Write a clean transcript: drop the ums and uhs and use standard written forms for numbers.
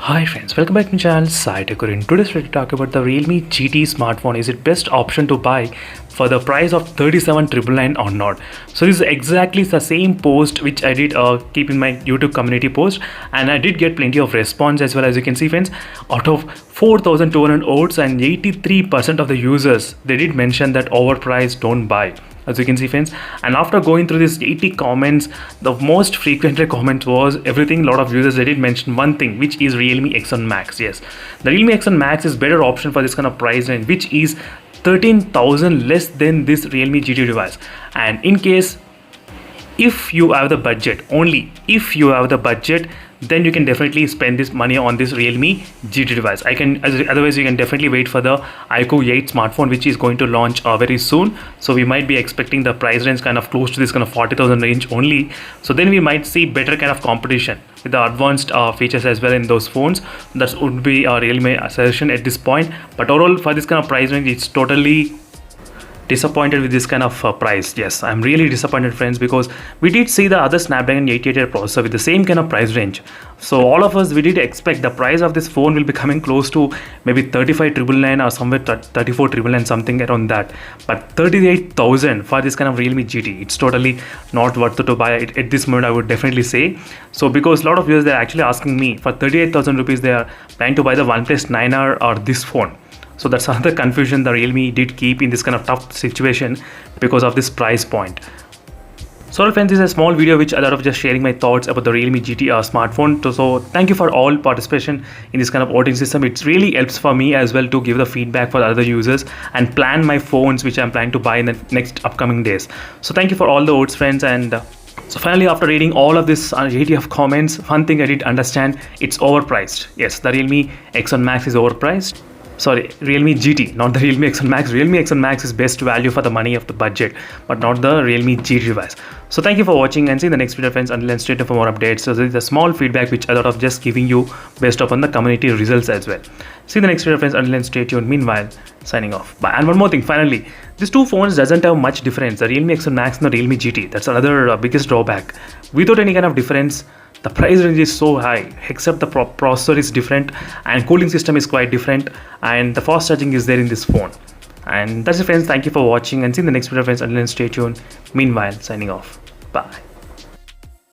Hi friends, welcome back to my channel Sai Tech. In today's video, talk about the Realme GT smartphone. Is it best option to buy for the price of 37,999 or not? So this is exactly the same post which I did keep in my YouTube community post, and I did get plenty of response as well. As you can see friends, out of 4,200 votes and 83% of the users, they did mention that overpriced, don't buy, as you can see friends. And after going through these 80 comments, the most frequently comment was everything. A lot of users, they did mention one thing, which is Realme X1 Max. Yes, the Realme X1 Max is better option for this kind of price range, which is 13,000 less than this Realme GT device. And in case if you have the budget, only if you have the budget, then you can definitely spend this money on this Realme GT device. Otherwise you can definitely wait for the iQOO 8 smartphone, which is going to launch very soon. So we might be expecting the price range kind of close to this kind of 40,000 range only. So then we might see better kind of competition with the advanced features as well in those phones. That would be a Realme suggestion at this point. But overall, for this kind of price range, it's totally disappointed with this kind of price. Yes, I'm really disappointed friends, because we did see the other Snapdragon 888 processor with the same kind of price range. So all of us, we did expect the price of this phone will be coming close to maybe 35,999 or somewhere 34,999, something around that. But 38,000 for this kind of Realme GT, it's totally not worth it to buy it at this moment, I would definitely say. So because a lot of users, they're actually asking me for 38,000 rupees, they are planning to buy the OnePlus 9R or this phone. So that's another confusion the Realme did keep in this kind of tough situation because of this price point. So friends, this is a small video which I thought of just sharing my thoughts about the Realme GT smartphone. So thank you for all participation in this kind of voting system. It really helps for me as well to give the feedback for the other users and plan my phones which I'm planning to buy in the next upcoming days. So thank you for all the votes friends. And so finally, after reading all of this 80 of comments, one thing I did understand, it's overpriced. Yes, the Realme X1 Max is overpriced. Sorry, Realme GT, not the Realme X1 Max. Realme X1 Max is best value for the money of the budget, but not the Realme GT device. So thank you for watching, and see you in the next video friends. Until then, stay tuned for more updates. So this is a small feedback which I thought of just giving you based upon the community results as well. See you in the next video friends. Until then, stay tuned. Meanwhile, signing off. Bye. And one more thing, finally, these two phones doesn't have much difference. The Realme X1 Max and the Realme GT. That's another biggest drawback. Without any kind of difference, the price range is so high, except the processor is different and cooling system is quite different, and the fast charging is there in this phone. And that's it friends. Thank you for watching, and see you in the next video friends. Until then, stay tuned. Meanwhile, signing off. Bye.